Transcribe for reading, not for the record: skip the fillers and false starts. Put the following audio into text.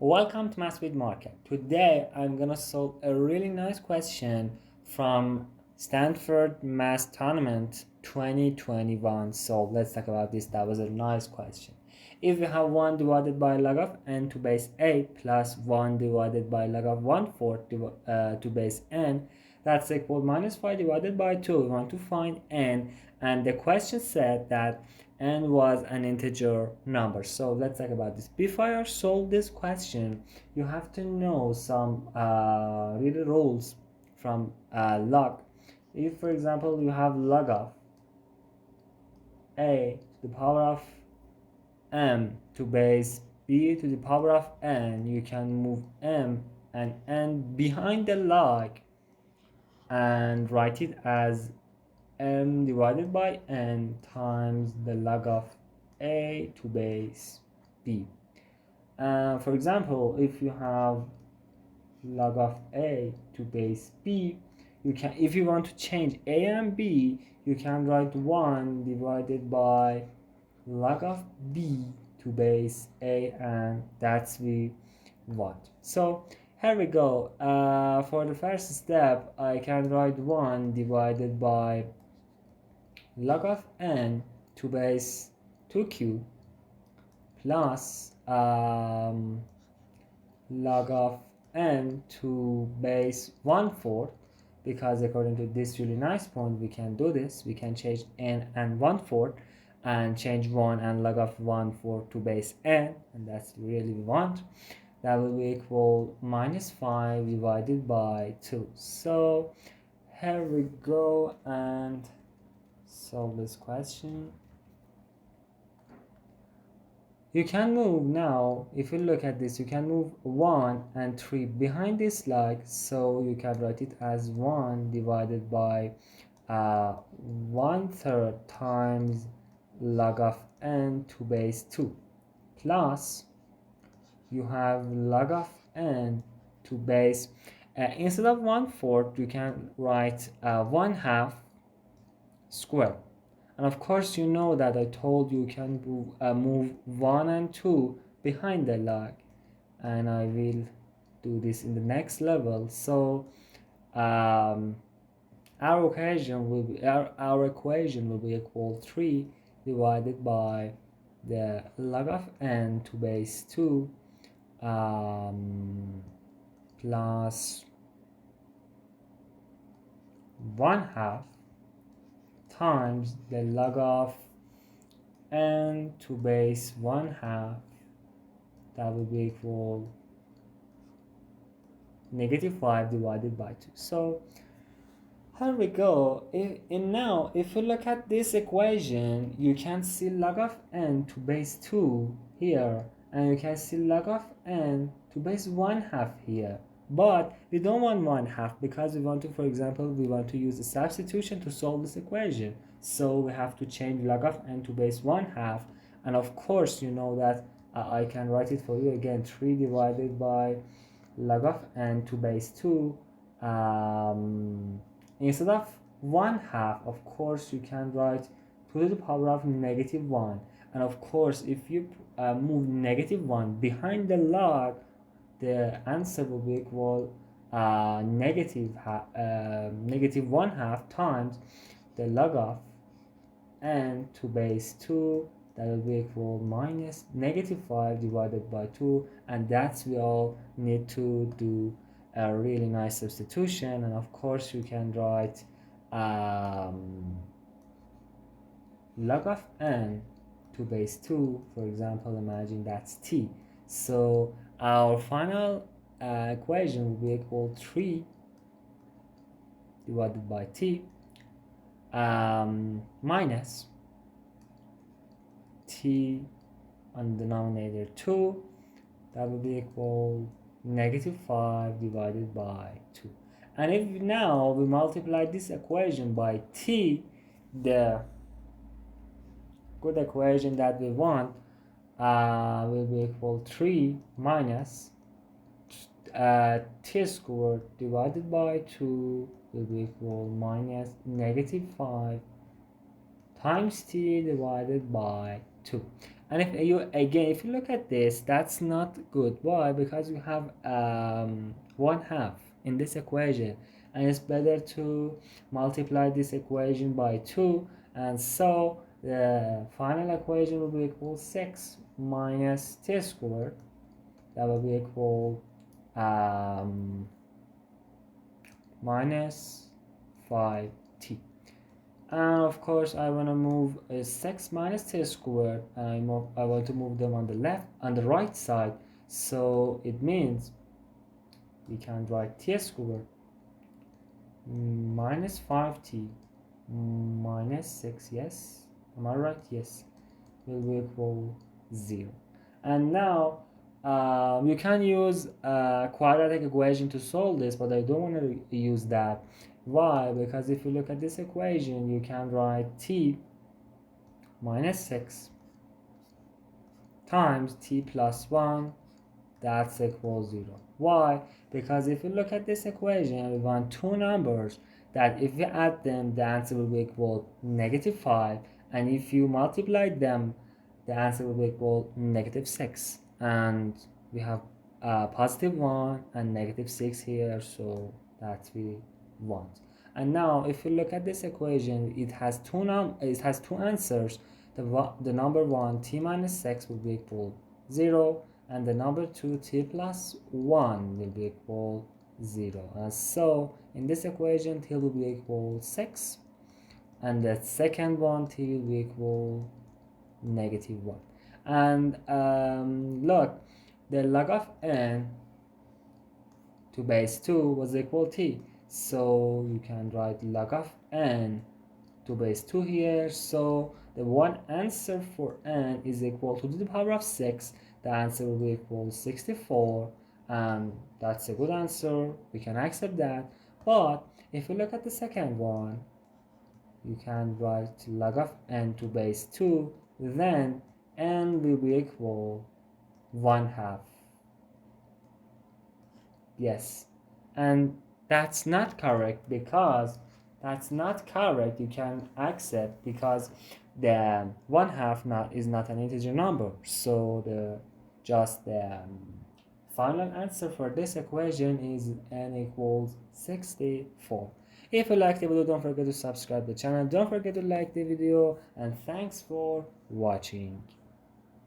Welcome to Math with Market. Today I'm gonna solve a really nice question from Stanford Math Tournament 2021. So let's talk about this. That was a nice question. If we have 1 divided by log of n to base a plus 1 divided by log of 1/4 to base n, that's equal minus 5 divided by 2. We want to find n, and the question said that n was an integer number. So let's talk about this. Before I solve this question, you have to know some little rules from log. If, for example, you have log of a to the power of m to base b to the power of n, you can move m and n behind the log and write it as m divided by n times the log of a to base b. For example, if you have log of a to base b, you can, if you want to change a and b, you can write 1 divided by log of b to base a, and that's we want. So here we go. For the first step, I can write 1 divided by log of n to base 2q plus log of n to base 1/4, because according to this really nice point we can do this. We can change n and 1/4 and change 1 and log of 1/4 to base n, and that's really we want. That will be equal minus 5 divided by 2. So here we go and solve this question. You can move now, if you look at this, you can move 1 and 3 behind this log, so you can write it as 1 divided by 1/3 times log of n to base 2 plus you have log of n to base instead of 1/4 you can write 1/2 square. And of course, you know that I told you can move 1 and 2 behind the log, and I will do this in the next level. So our equation will be equal 3 divided by the log of n to base 2 plus 1/2 times the log of n to base 1/2. That will be equal -5 divided by 2. So here we go. If you look at this equation, you can see log of n to base 2 here, and you can see log of n to base 1/2 here. But we don't want 1/2 because we want to, for example, we want to use a substitution to solve this equation. So we have to change log of n to base 1/2. And of course, you know that I can write it for you again, 3 divided by log of n to base 2. Instead of 1/2, of course, you can write 2 to the power of -1. And of course, if you move -1 behind the log, the answer will be equal -1/2 times the log of n to base 2. That will be equal minus -5 divided by 2, and that's we all need to do a really nice substitution. And of course you can write log of n to base 2, for example, imagine that's t. So our final equation will be equal 3 divided by t minus t on the denominator 2. That will be equal -5 divided by 2. And if now we multiply this equation by t, the good equation that we want will be equal 3 minus t squared divided by 2 will be equal minus -5 times t divided by 2. And if you look at this, that's not good. Why? Because you have 1/2 in this equation, and it's better to multiply this equation by 2, and so the final equation will be equal 6 minus t squared. That will be equal minus 5t. And of course I want to move 6 minus t squared, and I want to move them on the right side, so it means we can write t squared minus 5t minus 6, yes, am I right? Yes, will be equal 0. And now you can use a quadratic equation to solve this, but I don't want to use that. Why? Because if you look at this equation, you can write t minus 6 times t plus 1, that's equals 0. Why? Because if you look at this equation, we want two numbers that if we add them, the answer will be equal -5, and if you multiply them, the answer will be equal -6. And we have +1 and -6 here, so that we want. And now if you look at this equation, it has two answers. The number 1, t minus 6, will be equal 0, and the number 2, t plus 1, will be equal 0. And so in this equation, t will be equal 6, and the second one, t will be equal -1. And look, the log of n to base 2 was equal t, so you can write log of n to base 2 here. So the one answer for n is equal to the power of 6. The answer will be equal 64, and that's a good answer. We can accept that. But if you look at the second one, you can write log of n to base 2, then n will be equal 1/2. Yes, and that's not correct, because you can accept, because the 1/2 is not an integer number, so the final answer for this equation is n equals 64. If you like the video, don't forget to subscribe the channel, don't forget to like the video, and thanks for watching.